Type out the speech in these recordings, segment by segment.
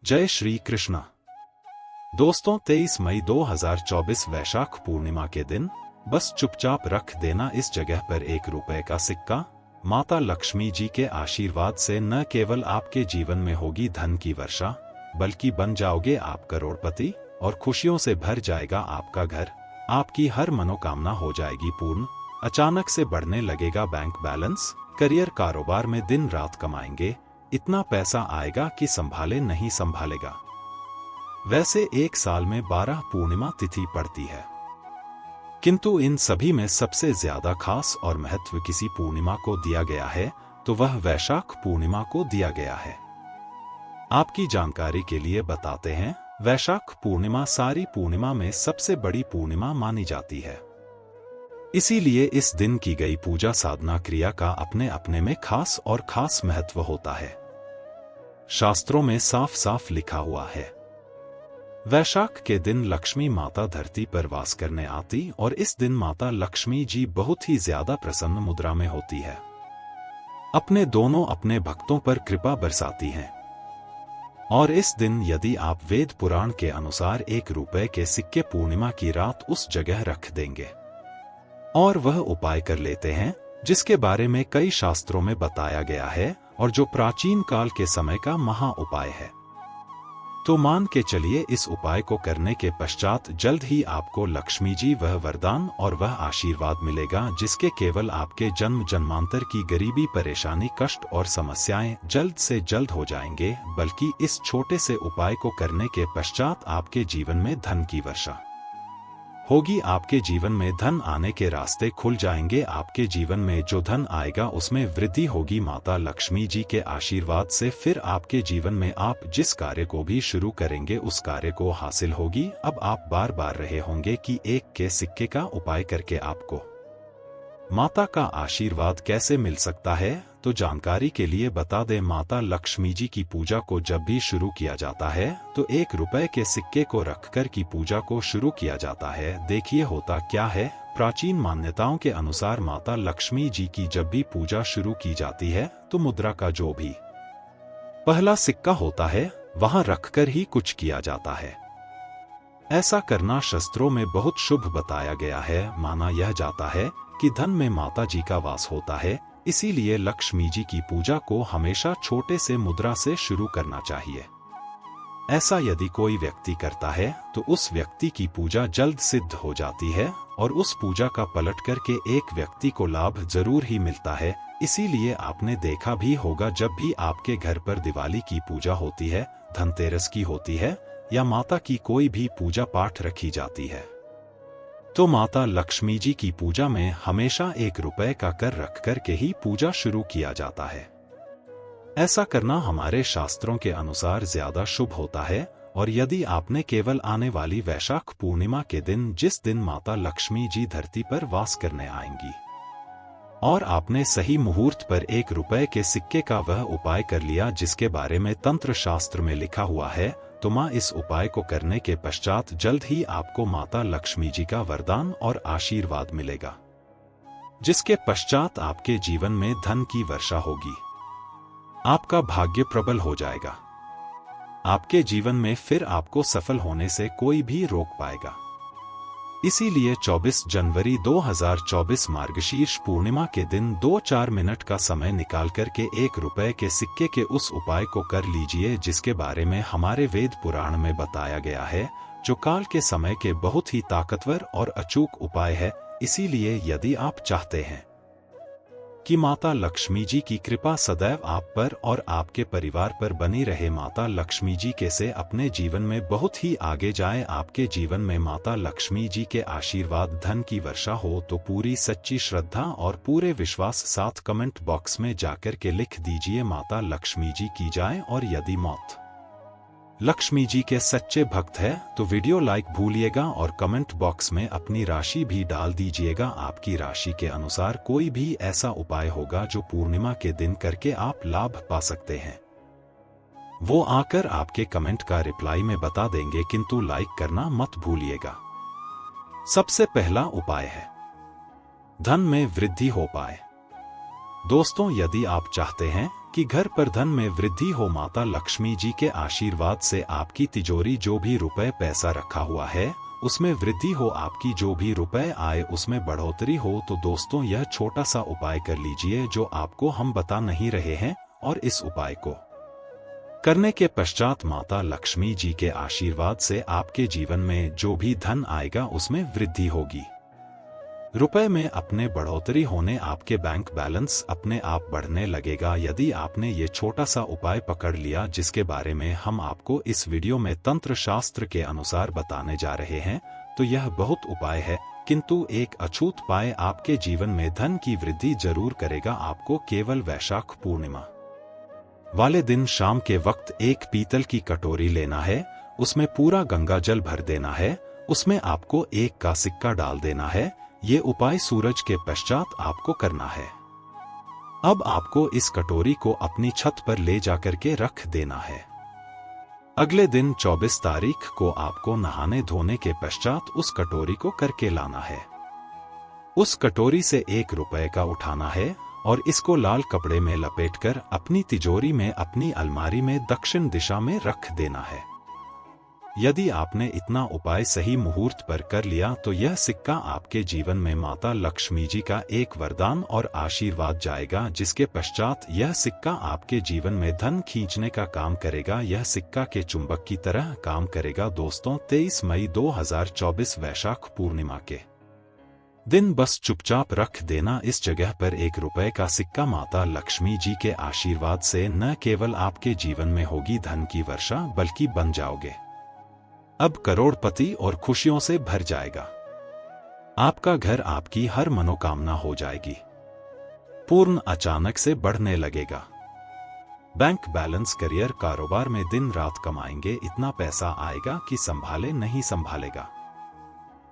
जय श्री कृष्ण। दोस्तों, 23 मई 2024 वैशाख पूर्णिमा के दिन बस चुपचाप रख देना इस जगह पर 1 रुपए का सिक्का। माता लक्ष्मी जी के आशीर्वाद से न केवल आपके जीवन में होगी धन की वर्षा, बल्कि बन जाओगे आप करोड़पति और खुशियों से भर जाएगा आपका घर। आपकी हर मनोकामना हो जाएगी पूर्ण। अचानक से बढ़ने लगेगा बैंक बैलेंस। करियर कारोबार में दिन रात कमाएंगे, इतना पैसा आएगा कि संभाले नहीं संभालेगा। वैसे एक साल में 12 पूर्णिमा तिथि पड़ती है, किंतु इन सभी में सबसे ज्यादा खास और महत्व किसी पूर्णिमा को दिया गया है, तो वह वैशाख पूर्णिमा को दिया गया है। आपकी जानकारी के लिए बताते हैं, वैशाख पूर्णिमा सारी पूर्णिमा में सबसे बड़ी पूर्णिमा मानी जाती है। इसीलिए इस दिन की गई पूजा साधना क्रिया का अपने अपने में खास और खास महत्व होता है। शास्त्रों में साफ साफ लिखा हुआ है, वैशाख के दिन लक्ष्मी माता धरती पर वास करने आती और इस दिन माता लक्ष्मी जी बहुत ही ज्यादा प्रसन्न मुद्रा में होती है। अपने भक्तों पर कृपा बरसाती हैं। और इस दिन यदि आप वेद पुराण के अनुसार 1 रुपए के सिक्के पूर्णिमा की रात उस जगह रख देंगे और वह उपाय कर लेते हैं जिसके बारे में कई शास्त्रों में बताया गया है और जो प्राचीन काल के समय का महा उपाय है, तो मान के चलिए इस उपाय को करने के पश्चात जल्द ही आपको लक्ष्मी जी वह वरदान और वह आशीर्वाद मिलेगा जिसके केवल आपके जन्म जन्मांतर की गरीबी, परेशानी, कष्ट और समस्याएं जल्द से जल्द हो जाएंगे। बल्कि इस छोटे से उपाय को करने के पश्चात आपके जीवन में धन की वर्षा होगी। आपके जीवन में धन आने के रास्ते खुल जाएंगे। आपके जीवन में जो धन आएगा उसमें वृद्धि होगी माता लक्ष्मी जी के आशीर्वाद से। फिर आपके जीवन में आप जिस कार्य को भी शुरू करेंगे उस कार्य को हासिल होगी। अब आप बार बार रहे होंगे कि 1 के सिक्के का उपाय करके आपको माता का आशीर्वाद कैसे मिल सकता है, तो जानकारी के लिए बता दें, माता लक्ष्मी जी की पूजा को जब भी शुरू किया जाता है तो 1 रुपए के सिक्के को रखकर की पूजा को शुरू किया जाता है। देखिए होता क्या है, प्राचीन मान्यताओं के अनुसार माता लक्ष्मी जी की जब भी पूजा शुरू की जाती है तो मुद्रा का जो भी पहला सिक्का होता है वहां रखकर ही कुछ किया जाता है। ऐसा करना शास्त्रों में बहुत शुभ बताया गया है। माना यह जाता है कि धन में माता जी का वास होता है, इसीलिए लक्ष्मी जी की पूजा को हमेशा छोटे से मुद्रा से शुरू करना चाहिए। ऐसा यदि कोई व्यक्ति करता है तो उस व्यक्ति की पूजा जल्द सिद्ध हो जाती है और उस पूजा का पलट करके एक व्यक्ति को लाभ जरूर ही मिलता है। इसीलिए आपने देखा भी होगा, जब भी आपके घर पर दिवाली की पूजा होती है, धनतेरस की होती है या माता की कोई भी पूजा पाठ रखी जाती है, तो माता लक्ष्मी जी की पूजा में हमेशा 1 रुपए का कर रख कर के ही पूजा शुरू किया जाता है। ऐसा करना हमारे शास्त्रों के अनुसार ज्यादा शुभ होता है। और यदि आपने केवल आने वाली वैशाख पूर्णिमा के दिन, जिस दिन माता लक्ष्मी जी धरती पर वास करने आएंगी, और आपने सही मुहूर्त पर 1 रुपए के सिक्के का वह उपाय कर लिया जिसके बारे में तंत्र शास्त्र में लिखा हुआ है, तो मां इस उपाय को करने के पश्चात जल्द ही आपको माता लक्ष्मी जी का वरदान और आशीर्वाद मिलेगा, जिसके पश्चात आपके जीवन में धन की वर्षा होगी। आपका भाग्य प्रबल हो जाएगा। आपके जीवन में फिर आपको सफल होने से कोई भी रोक पाएगा। इसीलिए 24 जनवरी 2024 मार्गशीर्ष पूर्णिमा के दिन 2-4 मिनट का समय निकाल करके 1 रुपए के सिक्के के उस उपाय को कर लीजिए जिसके बारे में हमारे वेद पुराण में बताया गया है, जो काल के समय के बहुत ही ताकतवर और अचूक उपाय है। इसीलिए यदि आप चाहते हैं कि माता लक्ष्मी जी की कृपा सदैव आप पर और आपके परिवार पर बनी रहे, माता लक्ष्मी जी कैसे अपने जीवन में बहुत ही आगे जाए, आपके जीवन में माता लक्ष्मी जी के आशीर्वाद धन की वर्षा हो, तो पूरी सच्ची श्रद्धा और पूरे विश्वास साथ कमेंट बॉक्स में जाकर के लिख दीजिए माता लक्ष्मी जी की जाए। और यदि माता लक्ष्मी जी के सच्चे भक्त है तो वीडियो लाइक भूलिएगा और कमेंट बॉक्स में अपनी राशि भी डाल दीजिएगा। आपकी राशि के अनुसार कोई भी ऐसा उपाय होगा जो पूर्णिमा के दिन करके आप लाभ पा सकते हैं, वो आकर आपके कमेंट का रिप्लाई में बता देंगे, किंतु लाइक करना मत भूलिएगा। सबसे पहला उपाय है धन में वृद्धि हो पाए। दोस्तों, यदि आप चाहते हैं कि घर पर धन में वृद्धि हो। माता लक्ष्मी जी के आशीर्वाद से आपकी तिजोरी जो भी रुपए पैसा रखा हुआ है उसमें वृद्धि हो, आपकी जो भी रुपए आए उसमें बढ़ोतरी हो। तो दोस्तों, यह छोटा सा उपाय कर लीजिए जो आपको हम बता नहीं रहे हैं, और इस उपाय को करने के पश्चात माता लक्ष्मी जी के आशीर्वाद से आपके जीवन में जो भी धन आएगा उसमें वृद्धि होगी। रुपए में अपने बढ़ोतरी होने, आपके बैंक बैलेंस अपने आप बढ़ने लगेगा। यदि आपने ये छोटा सा उपाय पकड़ लिया जिसके बारे में हम आपको इस वीडियो में तंत्र शास्त्र के अनुसार बताने जा रहे हैं, तो यह बहुत उपाय है, किंतु एक अछूत उपाय आपके जीवन में धन की वृद्धि जरूर करेगा। आपको केवल वैशाख पूर्णिमा वाले दिन शाम के वक्त एक पीतल की कटोरी लेना है, उसमें पूरा गंगा जल भर देना है, उसमें आपको 1 का सिक्का डाल देना है। ये उपाय सूरज के पश्चात आपको करना है। अब आपको इस कटोरी को अपनी छत पर ले जाकर के रख देना है। अगले दिन 24 तारीख को आपको नहाने धोने के पश्चात उस कटोरी को करके लाना है। उस कटोरी से 1 रुपए का उठाना है और इसको लाल कपड़े में लपेटकर अपनी तिजोरी में, अपनी अलमारी में दक्षिण दिशा में रख देना है। यदि आपने इतना उपाय सही मुहूर्त पर कर लिया तो यह सिक्का आपके जीवन में माता लक्ष्मी जी का एक वरदान और आशीर्वाद जाएगा, जिसके पश्चात यह सिक्का आपके जीवन में धन खींचने का काम करेगा। यह सिक्का के चुंबक की तरह काम करेगा। दोस्तों, 23 मई 2024 वैशाख पूर्णिमा के दिन बस चुपचाप रख देना इस जगह पर 1 रुपए का सिक्का। माता लक्ष्मी जी के आशीर्वाद से न केवल आपके जीवन में होगी धन की वर्षा, बल्कि बन जाओगे अब करोड़पति और खुशियों से भर जाएगा। आपका घर, आपकी हर मनोकामना हो जाएगी पूर्ण, अचानक से बढ़ने लगेगा। बैंक बैलेंस, करियर, कारोबार में दिन रात कमाएंगे, इतना पैसा आएगा कि संभाले नहीं संभालेगा।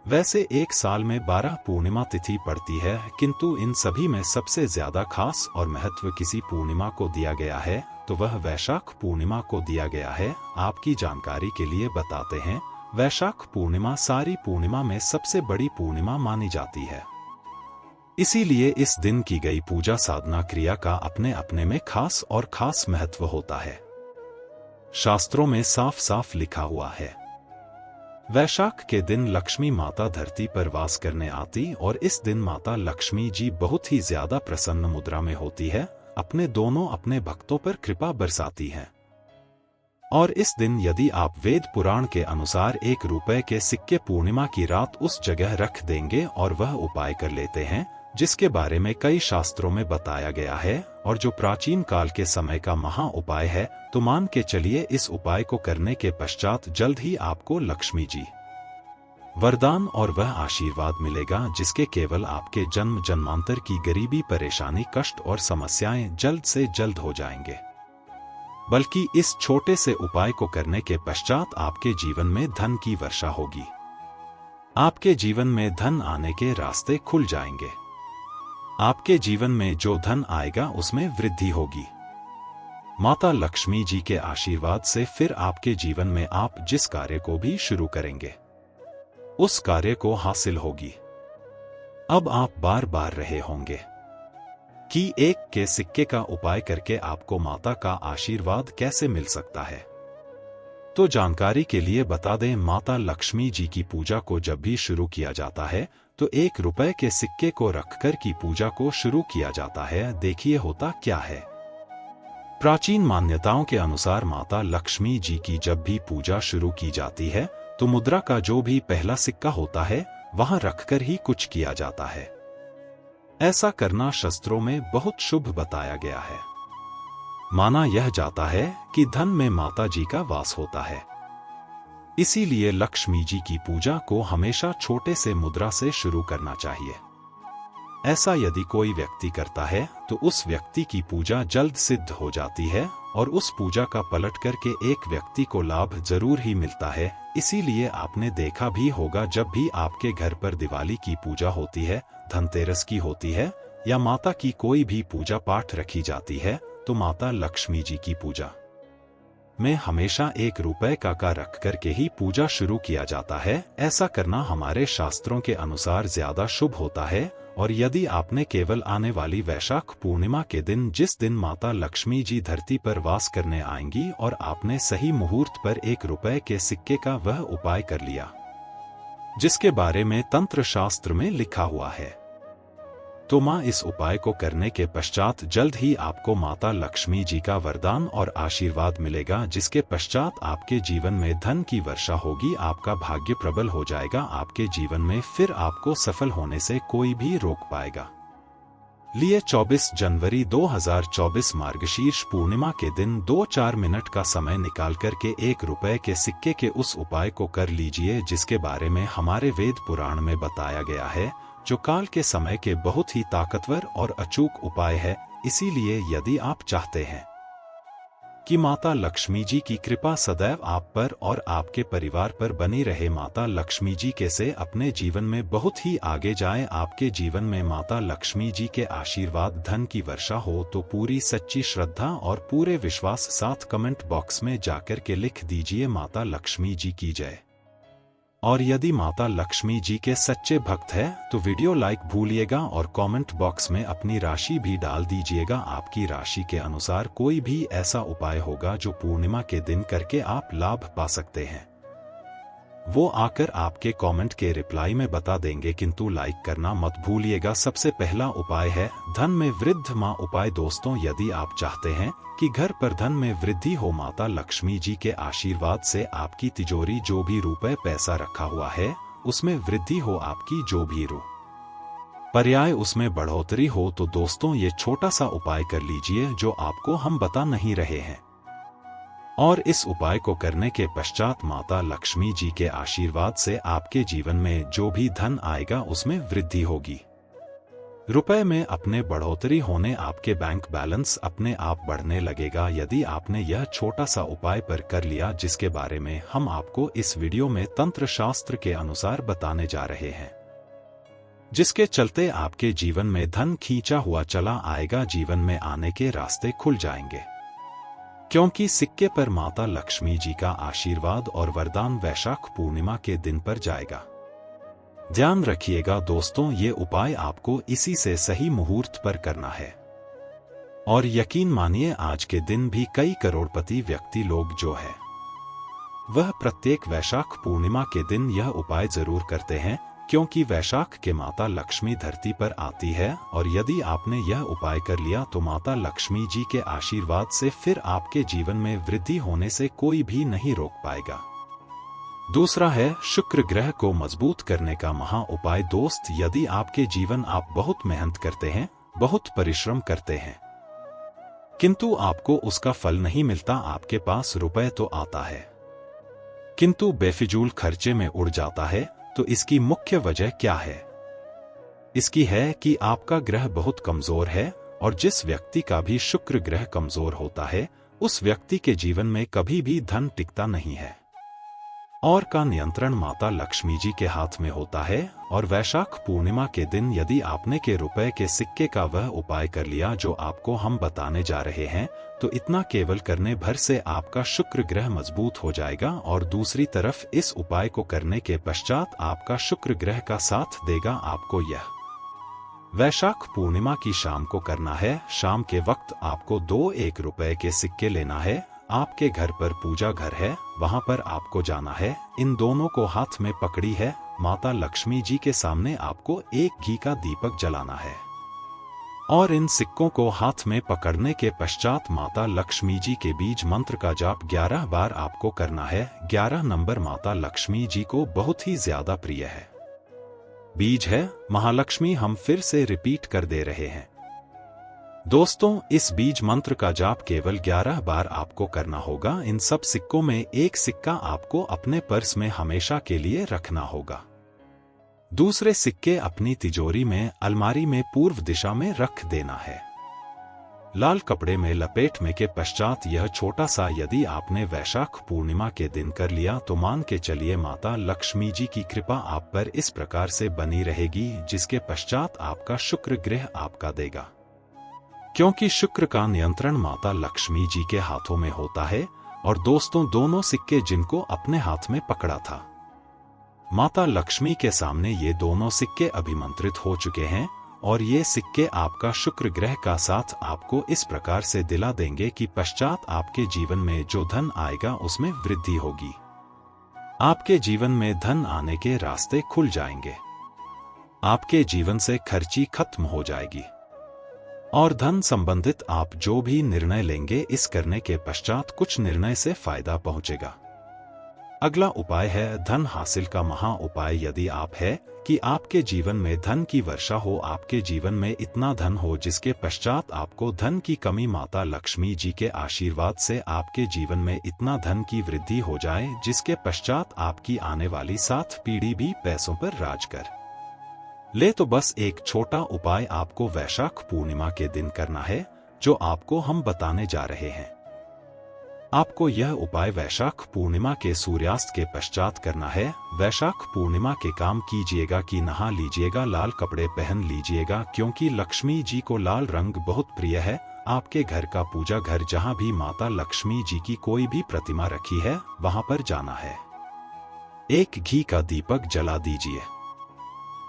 वैसे एक साल में 12 पूर्णिमा तिथि पड़ती है, किंतु इन सभी में सबसे ज्यादा खास और महत्व किसी पूर्णिमा को दिया गया है, तो वह वैशाख पूर्णिमा को दिया गया है। आपकी जानकारी के लिए बताते हैं, वैशाख पूर्णिमा सारी पूर्णिमा में सबसे बड़ी पूर्णिमा मानी जाती है। इसीलिए इस दिन की गई पूजा साधना क्रिया का अपने अपने में खास और खास महत्व होता है। शास्त्रों में साफ साफ लिखा हुआ है, वैशाख के दिन लक्ष्मी माता धरती पर वास करने आती, और इस दिन माता लक्ष्मी जी बहुत ही ज्यादा प्रसन्न मुद्रा में होती है, अपने भक्तों पर कृपा बरसाती हैं। और इस दिन यदि आप वेद पुराण के अनुसार 1 रुपए के सिक्के पूर्णिमा की रात उस जगह रख देंगे और वह उपाय कर लेते हैं जिसके बारे में कई शास्त्रों में बताया गया है, और जो प्राचीन काल के समय का महा उपाय है, तो मान के चलिए इस उपाय को करने के पश्चात जल्द ही आपको लक्ष्मी जी वरदान और वह आशीर्वाद मिलेगा जिसके केवल आपके जन्म जन्मांतर की गरीबी, परेशानी, कष्ट और समस्याएं जल्द से जल्द हो जाएंगे। बल्कि इस छोटे से उपाय को करने के पश्चात आपके जीवन में धन की वर्षा होगी। आपके जीवन में धन आने के रास्ते खुल जाएंगे। आपके जीवन में जो धन आएगा उसमें वृद्धि होगी। माता लक्ष्मी जी के आशीर्वाद से फिर आपके जीवन में आप जिस कार्य को भी शुरू करेंगे उस कार्य को हासिल होगी। अब आप बार बार रहे होंगे कि 1 के सिक्के का उपाय करके आपको माता का आशीर्वाद कैसे मिल सकता है। तो जानकारी के लिए बता दें, माता लक्ष्मी जी की पूजा को जब भी शुरू किया जाता है तो 1 रुपए के सिक्के को रखकर की पूजा को शुरू किया जाता है। देखिए होता क्या है। प्राचीन मान्यताओं के अनुसार माता लक्ष्मी जी की जब भी पूजा शुरू की जाती है तो मुद्रा का जो भी पहला सिक्का होता है वहां रखकर ही कुछ किया जाता है। ऐसा करना शास्त्रों में बहुत शुभ बताया गया है। माना यह जाता है कि धन में माता जी का वास होता है। इसीलिए लक्ष्मी जी की पूजा को हमेशा छोटे से मुद्रा से शुरू करना चाहिए। ऐसा यदि कोई व्यक्ति करता है तो उस व्यक्ति की पूजा जल्द सिद्ध हो जाती है, और उस पूजा का पलट करके एक व्यक्ति को लाभ जरूर ही मिलता है। इसीलिए आपने देखा भी होगा, जब भी आपके घर पर दिवाली की पूजा होती है, धनतेरस की होती है, या माता की कोई भी पूजा पाठ रखी जाती है, तो माता लक्ष्मी जी की पूजा में हमेशा 1 रुपए का रख करके ही पूजा शुरू किया जाता है। ऐसा करना हमारे शास्त्रों के अनुसार ज्यादा शुभ होता है। और यदि आपने केवल आने वाली वैशाख पूर्णिमा के दिन, जिस दिन माता लक्ष्मी जी धरती पर वास करने आएंगी, और आपने सही मुहूर्त पर 1 रुपए के सिक्के का वह उपाय कर लिया जिसके बारे में तंत्र शास्त्र में लिखा हुआ है, तो माँ इस उपाय को करने के पश्चात जल्द ही आपको माता लक्ष्मी जी का वरदान और आशीर्वाद मिलेगा, जिसके पश्चात आपके जीवन में धन की वर्षा होगी, आपका भाग्य प्रबल हो जाएगा, आपके जीवन में फिर आपको सफल होने से कोई भी रोक पाएगा। लिए 24 जनवरी 2024 मार्गशीर्ष पूर्णिमा के दिन 2-4 मिनट का समय निकाल करके 1 रुपए के सिक्के के उस उपाय को कर लीजिए, जिसके बारे में हमारे वेद पुराण में बताया गया है, जो काल के समय के बहुत ही ताकतवर और अचूक उपाय है। इसीलिए यदि आप चाहते हैं कि माता लक्ष्मी जी की कृपा सदैव आप पर और आपके परिवार पर बनी रहे, माता लक्ष्मी जी कैसे अपने जीवन में बहुत ही आगे जाएं, आपके जीवन में माता लक्ष्मी जी के आशीर्वाद धन की वर्षा हो, तो पूरी सच्ची श्रद्धा और पूरे विश्वास साथ कमेंट बॉक्स में जाकर के लिख दीजिए माता लक्ष्मी जी की जय। और यदि माता लक्ष्मी जी के सच्चे भक्त हैं तो वीडियो लाइक भूलिएगा और कमेंट बॉक्स में अपनी राशि भी डाल दीजिएगा। आपकी राशि के अनुसार कोई भी ऐसा उपाय होगा जो पूर्णिमा के दिन करके आप लाभ पा सकते हैं, वो आकर आपके कमेंट के रिप्लाई में बता देंगे, किंतु लाइक करना मत भूलिएगा। सबसे पहला उपाय है धन में वृद्धि माँ उपाय। दोस्तों, यदि आप चाहते हैं कि घर पर धन में वृद्धि हो, माता लक्ष्मी जी के आशीर्वाद से आपकी तिजोरी जो भी रुपए पैसा रखा हुआ है उसमें वृद्धि हो, आपकी जो भी पर्याय उसमें बढ़ोतरी हो, तो दोस्तों ये छोटा सा उपाय कर लीजिए जो आपको हम बता नहीं रहे हैं। और इस उपाय को करने के पश्चात माता लक्ष्मी जी के आशीर्वाद से आपके जीवन में जो भी धन आएगा उसमें वृद्धि होगी, रुपए में अपने बढ़ोतरी होने, आपके बैंक बैलेंस अपने आप बढ़ने लगेगा। यदि आपने यह छोटा सा उपाय पर कर लिया जिसके बारे में हम आपको इस वीडियो में तंत्र शास्त्र के अनुसार बताने जा रहे हैं, जिसके चलते आपके जीवन में धन खींचा हुआ चला आएगा, जीवन में आने के रास्ते खुल जाएंगे, क्योंकि सिक्के पर माता लक्ष्मी जी का आशीर्वाद और वरदान वैशाख पूर्णिमा के दिन पर जाएगा। ध्यान रखिएगा दोस्तों, ये उपाय आपको इसी से सही मुहूर्त पर करना है। और यकीन मानिए आज के दिन भी कई करोड़पति व्यक्ति लोग जो है वह प्रत्येक वैशाख पूर्णिमा के दिन यह उपाय जरूर करते हैं, क्योंकि वैशाख के माता लक्ष्मी धरती पर आती है। और यदि आपने यह उपाय कर लिया तो माता लक्ष्मी जी के आशीर्वाद से फिर आपके जीवन में वृद्धि होने से कोई भी नहीं रोक पाएगा। दूसरा है शुक्र ग्रह को मजबूत करने का महा उपाय। दोस्त, यदि आपके जीवन आप बहुत मेहनत करते हैं, बहुत परिश्रम करते हैं, किंतु आपको उसका फल नहीं मिलता, आपके पास रुपए तो आता है किंतु बेफिजूल खर्चे में उड़ जाता है, तो इसकी मुख्य वजह क्या है? इसकी है कि आपका ग्रह बहुत कमजोर है, और जिस व्यक्ति का भी शुक्र ग्रह कमजोर होता है उस व्यक्ति के जीवन में कभी भी धन टिकता नहीं है। और का नियंत्रण माता लक्ष्मी जी के हाथ में होता है। और वैशाख पूर्णिमा के दिन यदि आपने के रुपए के सिक्के का वह उपाय कर लिया जो आपको हम बताने जा रहे हैं, तो इतना केवल करने भर से आपका शुक्र ग्रह मजबूत हो जाएगा। और दूसरी तरफ इस उपाय को करने के पश्चात आपका शुक्र ग्रह का साथ देगा। आपको यह वैशाख पूर्णिमा की शाम को करना है। शाम के वक्त आपको 2-1 रुपए के सिक्के लेना है। आपके घर पर पूजा घर है, वहां पर आपको जाना है। इन दोनों को हाथ में पकड़ी है, माता लक्ष्मी जी के सामने आपको एक घी का दीपक जलाना है। और इन सिक्कों को हाथ में पकड़ने के पश्चात माता लक्ष्मी जी के बीज मंत्र का जाप 11 बार आपको करना है। 11 नंबर माता लक्ष्मी जी को बहुत ही ज्यादा प्रिय है। बीज है महालक्ष्मी, हम फिर से रिपीट कर दे रहे हैं दोस्तों, इस बीज मंत्र का जाप केवल 11 बार आपको करना होगा। इन सब सिक्कों में एक सिक्का आपको अपने पर्स में हमेशा के लिए रखना होगा, दूसरे सिक्के अपनी तिजोरी में अलमारी में पूर्व दिशा में रख देना है। लाल कपड़े में लपेटने के पश्चात यह छोटा सा यदि आपने वैशाख पूर्णिमा के दिन कर लिया तो मान के चलिए माता लक्ष्मी जी की कृपा आप पर इस प्रकार से बनी रहेगी, जिसके पश्चात आपका शुक्र ग्रह आपका देगा, क्योंकि शुक्र का नियंत्रण माता लक्ष्मी जी के हाथों में होता है। और दोस्तों दोनों सिक्के जिनको अपने हाथ में पकड़ा था। माता लक्ष्मी के सामने ये दोनों सिक्के अभिमंत्रित हो चुके हैं और ये सिक्के आपका शुक्र ग्रह का साथ आपको इस प्रकार से दिला देंगे कि पश्चात आपके जीवन में जो धन आएगा उसमें वृद्धि होगी। आपके जीवन में धन आने के रास्ते खुल जाएंगे। आपके जीवन से खर्ची खत्म हो जाएगी और धन संबंधित आप जो भी निर्णय लेंगे इस करने के पश्चात कुछ निर्णय से फायदा पहुंचेगा। अगला उपाय है धन हासिल का महा उपाय। यदि आप है कि आपके जीवन में धन की वर्षा हो, आपके जीवन में इतना धन हो जिसके पश्चात आपको धन की कमी, माता लक्ष्मी जी के आशीर्वाद से आपके जीवन में इतना धन की वृद्धि हो जाए जिसके पश्चात आपकी आने वाली 7 पीढ़ी भी पैसों पर राज कर ले, तो बस एक छोटा उपाय आपको वैशाख पूर्णिमा के दिन करना है जो आपको हम बताने जा रहे हैं। आपको यह उपाय वैशाख पूर्णिमा के सूर्यास्त के पश्चात करना है। वैशाख पूर्णिमा के काम कीजिएगा कि नहा लीजिएगा, लाल कपड़े पहन लीजिएगा क्योंकि लक्ष्मी जी को लाल रंग बहुत प्रिय है। आपके घर का पूजा घर जहां भी माता लक्ष्मी जी की कोई भी प्रतिमा रखी है वहां पर जाना है। एक घी का दीपक जला दीजिए।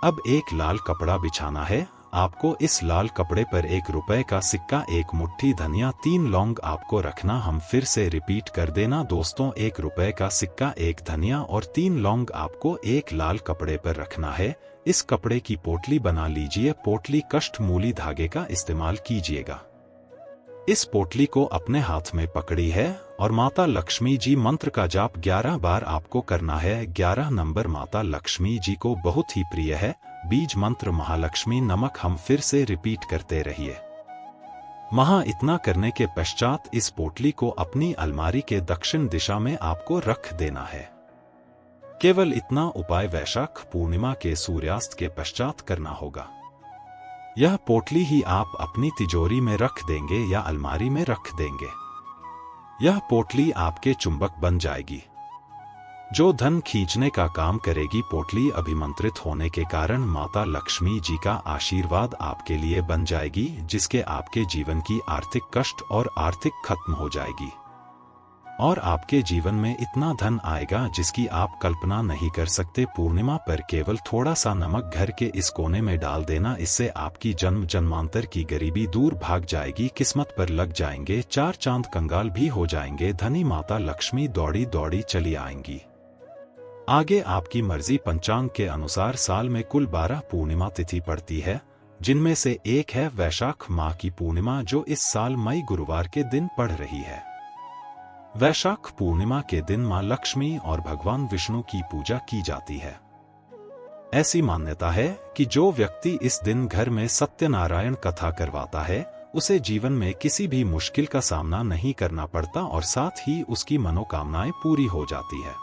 अब एक लाल कपड़ा बिछाना है। आपको इस लाल कपड़े पर 1 रुपए का सिक्का, 1 मुट्ठी धनिया, 3 लौंग आपको रखना। हम फिर से रिपीट कर देना दोस्तों, 1 रुपए का सिक्का, 1 धनिया और 3 लौंग आपको एक लाल कपड़े पर रखना है। इस कपड़े की पोटली बना लीजिए। पोटली कष्टमूली धागे का इस्तेमाल कीजिएगा। इस पोटली को अपने हाथ में पकड़ी है और माता लक्ष्मी जी मंत्र का जाप 11 बार आपको करना है। 11 नंबर माता लक्ष्मी जी को बहुत ही प्रिय है। बीज मंत्र महालक्ष्मी नमक हम फिर से रिपीट करते रहिए। इतना करने के पश्चात इस पोटली को अपनी अलमारी के दक्षिण दिशा में आपको रख देना है। केवल इतना उपाय वैशाख पूर्णिमा के सूर्यास्त के पश्चात करना होगा। यह पोटली ही आप अपनी तिजोरी में रख देंगे या अलमारी में रख देंगे। यह पोटली आपके चुंबक बन जाएगी जो धन खींचने का काम करेगी। पोटली अभिमंत्रित होने के कारण माता लक्ष्मी जी का आशीर्वाद आपके लिए बन जाएगी जिसके आपके जीवन की आर्थिक कष्ट और आर्थिक खत्म हो जाएगी और आपके जीवन में इतना धन आएगा जिसकी आप कल्पना नहीं कर सकते। पूर्णिमा पर केवल थोड़ा सा नमक घर के इस कोने में डाल देना, इससे आपकी जन्म जन्मांतर की गरीबी दूर भाग जाएगी, किस्मत पर लग जाएंगे, 4 चांद कंगाल भी हो जाएंगे, धनी माता लक्ष्मी दौड़ी दौड़ी चली आएंगी। आगे आपकी मर्जी। पंचांग के अनुसार साल में कुल 12 पूर्णिमा तिथि पड़ती है जिनमें से एक है वैशाख माह की पूर्णिमा जो इस साल मई गुरुवार के दिन पड़ रही है। वैशाख पूर्णिमा के दिन मां लक्ष्मी और भगवान विष्णु की पूजा की जाती है। ऐसी मान्यता है कि जो व्यक्ति इस दिन घर में सत्यनारायण कथा करवाता है उसे जीवन में किसी भी मुश्किल का सामना नहीं करना पड़ता और साथ ही उसकी मनोकामनाएं पूरी हो जाती है।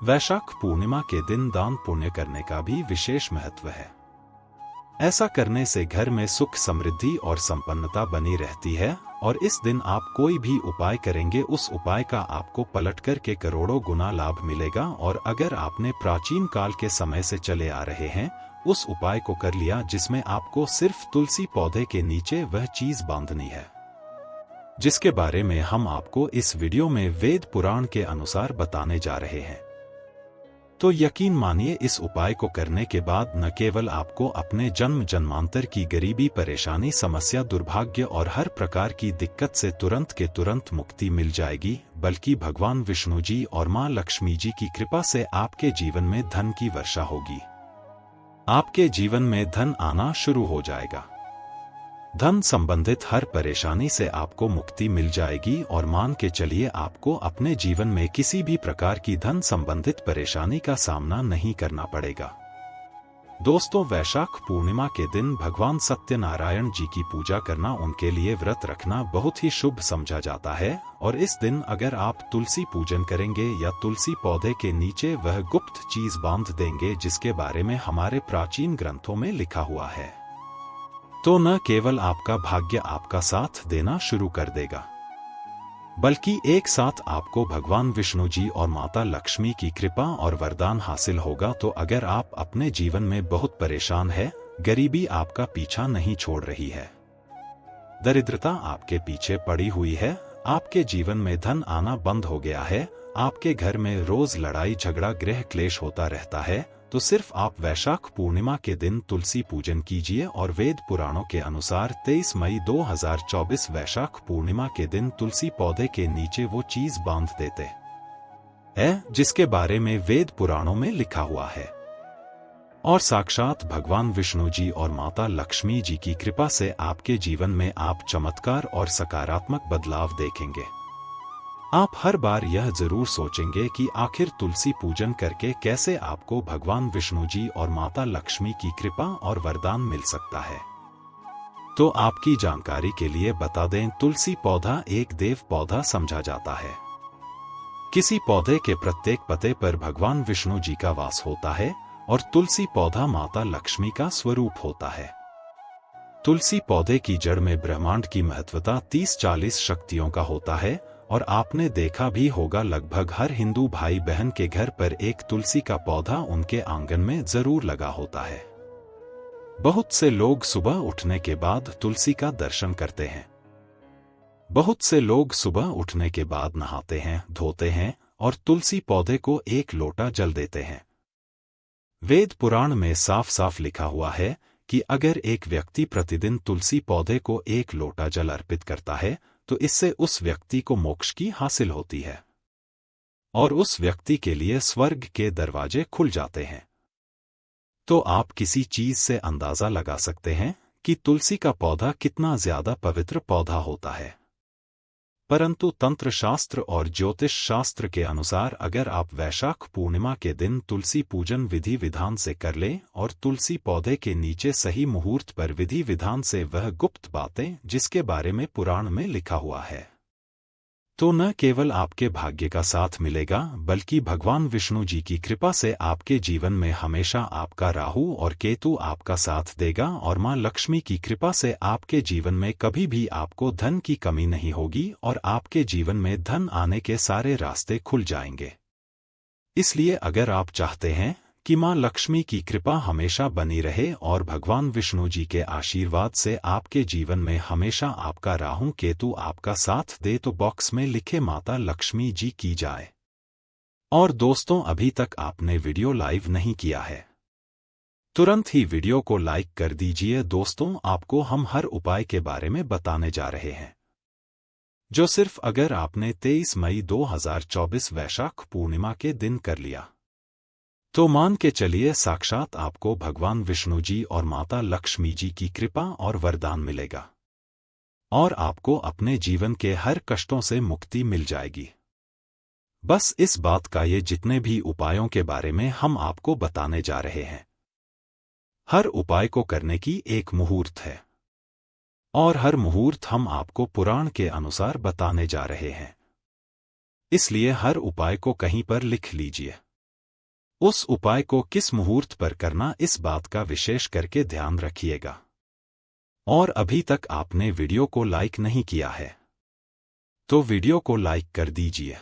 वैशाख पूर्णिमा के दिन दान पुण्य करने का भी विशेष महत्व है। ऐसा करने से घर में सुख समृद्धि और संपन्नता बनी रहती है और इस दिन आप कोई भी उपाय करेंगे उस उपाय का आपको पलट करके करोड़ों गुना लाभ मिलेगा। और अगर आपने प्राचीन काल के समय से चले आ रहे हैं उस उपाय को कर लिया जिसमें आपको सिर्फ तुलसी पौधे के नीचे वह चीज बांधनी है जिसके बारे में हम आपको इस वीडियो में वेद पुराण के अनुसार बताने जा रहे हैं, तो यकीन मानिए इस उपाय को करने के बाद न केवल आपको अपने जन्म जन्मांतर की गरीबी, परेशानी, समस्या, दुर्भाग्य और हर प्रकार की दिक्कत से तुरंत के तुरंत मुक्ति मिल जाएगी, बल्कि भगवान विष्णु जी और मां लक्ष्मी जी की कृपा से आपके जीवन में धन की वर्षा होगी। आपके जीवन में धन आना शुरू हो जाएगा। धन संबंधित हर परेशानी से आपको मुक्ति मिल जाएगी और मान के चलिए आपको अपने जीवन में किसी भी प्रकार की धन संबंधित परेशानी का सामना नहीं करना पड़ेगा। दोस्तों, वैशाख पूर्णिमा के दिन भगवान सत्यनारायण जी की पूजा करना, उनके लिए व्रत रखना बहुत ही शुभ समझा जाता है और इस दिन अगर आप तुलसी पूजन करेंगे या तुलसी पौधे के नीचे वह गुप्त चीज बांध देंगे जिसके बारे में हमारे प्राचीन ग्रंथों में लिखा हुआ है, तो न केवल आपका भाग्य आपका साथ देना शुरू कर देगा बल्कि एक साथ आपको भगवान विष्णु जी और माता लक्ष्मी की कृपा और वरदान हासिल होगा। तो अगर आप अपने जीवन में बहुत परेशान है, गरीबी आपका पीछा नहीं छोड़ रही है, दरिद्रता आपके पीछे पड़ी हुई है, आपके जीवन में धन आना बंद हो गया है, आपके घर में रोज लड़ाई झगड़ा गृह क्लेश होता रहता है, तो सिर्फ आप वैशाख पूर्णिमा के दिन तुलसी पूजन कीजिए और वेद पुराणों के अनुसार 23 मई 2024 वैशाख पूर्णिमा के दिन तुलसी पौधे के नीचे वो चीज बांध देते हैं जिसके बारे में वेद पुराणों में लिखा हुआ है। और साक्षात भगवान विष्णु जी और माता लक्ष्मी जी की कृपा से आपके जीवन में आप चमत्कार और सकारात्मक बदलाव देखेंगे। आप हर बार यह जरूर सोचेंगे कि आखिर तुलसी पूजन करके कैसे आपको भगवान विष्णु जी और माता लक्ष्मी की कृपा और वरदान मिल सकता है। तो आपकी जानकारी के लिए बता दें, तुलसी पौधा एक देव पौधा समझा जाता है। किसी पौधे के प्रत्येक पत्ते पर भगवान विष्णु जी का वास होता है और तुलसी पौधा माता लक्ष्मी का स्वरूप होता है। तुलसी पौधे की जड़ में ब्रह्मांड की महत्वता 30-40 शक्तियों का होता है और आपने देखा भी होगा लगभग हर हिंदू भाई बहन के घर पर एक तुलसी का पौधा उनके आंगन में जरूर लगा होता है। बहुत से लोग सुबह उठने के बाद तुलसी का दर्शन करते हैं। बहुत से लोग सुबह उठने के बाद नहाते हैं, धोते हैं और तुलसी पौधे को एक लोटा जल देते हैं। वेद पुराण में साफ साफ लिखा हुआ है कि अगर एक व्यक्ति प्रतिदिन तुलसी पौधे को एक लोटा जल अर्पित करता है तो इससे उस व्यक्ति को मोक्ष की हासिल होती है और उस व्यक्ति के लिए स्वर्ग के दरवाजे खुल जाते हैं। तो आप किसी चीज से अंदाजा लगा सकते हैं कि तुलसी का पौधा कितना ज्यादा पवित्र पौधा होता है। परंतु तंत्र शास्त्र और ज्योतिष शास्त्र के अनुसार अगर आप वैशाख पूर्णिमा के दिन तुलसी पूजन विधि विधान से कर लें और तुलसी पौधे के नीचे सही मुहूर्त पर विधि विधान से वह गुप्त बातें जिसके बारे में पुराण में लिखा हुआ है, तो न केवल आपके भाग्य का साथ मिलेगा बल्कि भगवान विष्णु जी की कृपा से आपके जीवन में हमेशा आपका राहु और केतु आपका साथ देगा और मां लक्ष्मी की कृपा से आपके जीवन में कभी भी आपको धन की कमी नहीं होगी और आपके जीवन में धन आने के सारे रास्ते खुल जाएंगे। इसलिए अगर आप चाहते हैं कि मां लक्ष्मी की कृपा हमेशा बनी रहे और भगवान विष्णु जी के आशीर्वाद से आपके जीवन में हमेशा आपका राहु केतु आपका साथ दे तो बॉक्स में लिखे माता लक्ष्मी जी की जाए। और दोस्तों, अभी तक आपने वीडियो लाइव नहीं किया है तुरंत ही वीडियो को लाइक कर दीजिए। दोस्तों, आपको हम हर उपाय के बारे में बताने जा रहे हैं जो सिर्फ अगर आपने 23 मई 2024 वैशाख पूर्णिमा के दिन कर लिया तो मान के चलिए साक्षात आपको भगवान विष्णु जी और माता लक्ष्मी जी की कृपा और वरदान मिलेगा और आपको अपने जीवन के हर कष्टों से मुक्ति मिल जाएगी। बस इस बात का ये जितने भी उपायों के बारे में हम आपको बताने जा रहे हैं, हर उपाय को करने की एक मुहूर्त है और हर मुहूर्त हम आपको पुराण के अनुसार बताने जा रहे हैं। इसलिए हर उपाय को कहीं पर लिख लीजिए। उस उपाय को किस मुहूर्त पर करना इस बात का विशेष करके ध्यान रखिएगा। और अभी तक आपने वीडियो को लाइक नहीं किया है तो वीडियो को लाइक कर दीजिए।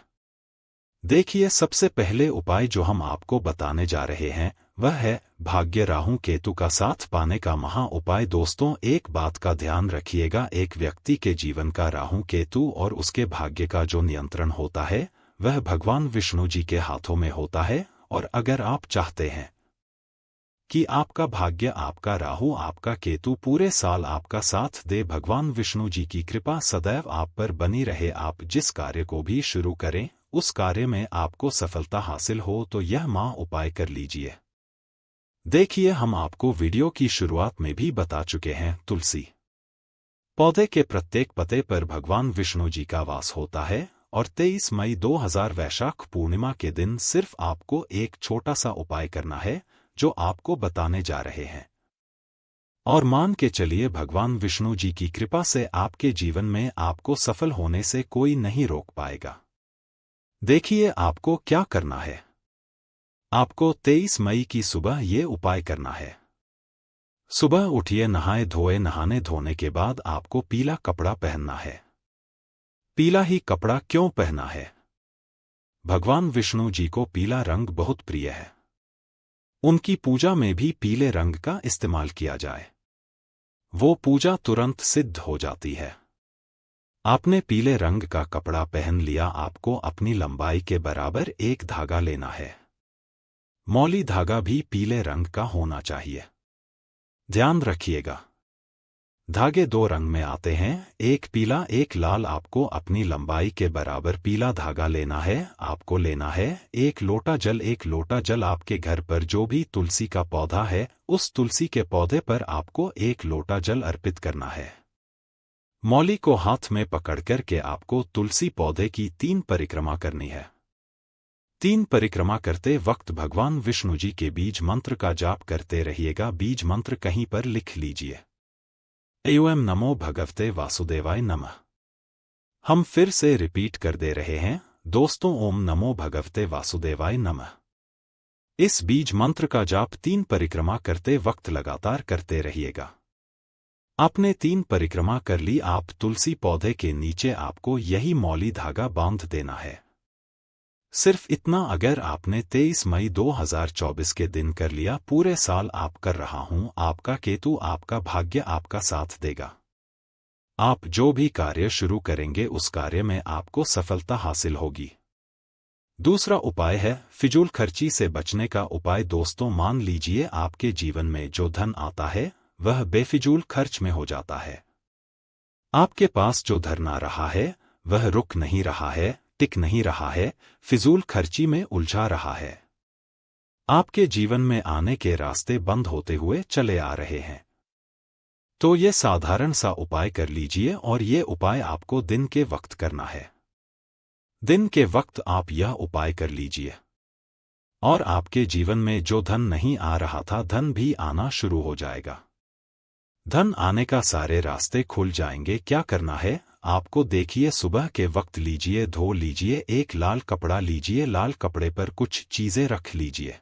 देखिए, सबसे पहले उपाय जो हम आपको बताने जा रहे हैं वह है भाग्य राहु केतु का साथ पाने का महा उपाय। दोस्तों, एक बात का ध्यान रखिएगा, एक व्यक्ति के जीवन का राहु केतु और उसके भाग्य का जो नियंत्रण होता है वह भगवान विष्णु जी के हाथों में होता है। और अगर आप चाहते हैं कि आपका भाग्य, आपका राहु, आपका केतु पूरे साल आपका साथ दे, भगवान विष्णु जी की कृपा सदैव आप पर बनी रहे, आप जिस कार्य को भी शुरू करें उस कार्य में आपको सफलता हासिल हो, तो यह मां उपाय कर लीजिए। देखिए, हम आपको वीडियो की शुरुआत में भी बता चुके हैं, तुलसी पौधे के प्रत्येक पत्ते पर भगवान विष्णु जी का वास होता है और 23 मई 2000 वैशाख पूर्णिमा के दिन सिर्फ आपको एक छोटा सा उपाय करना है जो आपको बताने जा रहे हैं। और मान के चलिए भगवान विष्णु जी की कृपा से आपके जीवन में आपको सफल होने से कोई नहीं रोक पाएगा। देखिए, आपको क्या करना है। आपको 23 मई की सुबह ये उपाय करना है। सुबह उठिए, नहाए धोए, नहाने धोने के बाद आपको पीला कपड़ा पहनना है। पीला ही कपड़ा क्यों पहना है? भगवान विष्णु जी को पीला रंग बहुत प्रिय है। उनकी पूजा में भी पीले रंग का इस्तेमाल किया जाए, वो पूजा तुरंत सिद्ध हो जाती है। आपने पीले रंग का कपड़ा पहन लिया। आपको अपनी लंबाई के बराबर एक धागा लेना है। मौली धागा भी पीले रंग का होना चाहिए। ध्यान रखिएगा, धागे दो रंग में आते हैं, एक पीला एक लाल। आपको अपनी लंबाई के बराबर पीला धागा लेना है। आपको लेना है एक लोटा जल। एक लोटा जल आपके घर पर जो भी तुलसी का पौधा है, उस तुलसी के पौधे पर आपको एक लोटा जल अर्पित करना है। मौली को हाथ में पकड़कर के आपको तुलसी पौधे की 3 परिक्रमा करनी है। 3 परिक्रमा करते वक्त भगवान विष्णु जी के बीज मंत्र का जाप करते रहिएगा। बीज मंत्र कहीं पर लिख लीजिए। ओम नमो भगवते वासुदेवाय नमः। हम फिर से रिपीट कर दे रहे हैं दोस्तों, ओम नमो भगवते वासुदेवाय नमः। इस बीज मंत्र का जाप 3 परिक्रमा करते वक्त लगातार करते रहिएगा। आपने 3 परिक्रमा कर ली। आप तुलसी पौधे के नीचे आपको यही मौली धागा बांध देना है। सिर्फ इतना। अगर आपने 23 मई 2024 के दिन कर लिया, पूरे साल आप कर रहा हूं, आपका केतु आपका भाग्य आपका साथ देगा। आप जो भी कार्य शुरू करेंगे उस कार्य में आपको सफलता हासिल होगी। दूसरा उपाय है फिजूल खर्ची से बचने का उपाय। दोस्तों मान लीजिए आपके जीवन में जो धन आता है वह बेफिजूल खर्च में हो जाता है। आपके पास जो धन आ रहा है वह रुक नहीं रहा है, टिक नहीं रहा है, फिजूल खर्ची में उलझा रहा है। आपके जीवन में आने के रास्ते बंद होते हुए चले आ रहे हैं। तो ये साधारण सा उपाय कर लीजिए, और ये उपाय आपको दिन के वक्त करना है। दिन के वक्त आप यह उपाय कर लीजिए और आपके जीवन में जो धन नहीं आ रहा था, धन भी आना शुरू हो जाएगा। धन आने का सारे रास्ते खुल जाएंगे। क्या करना है आपको देखिए, सुबह के वक्त लीजिए, धो लीजिए, एक लाल कपड़ा लीजिए, लाल कपड़े पर कुछ चीजें रख लीजिए।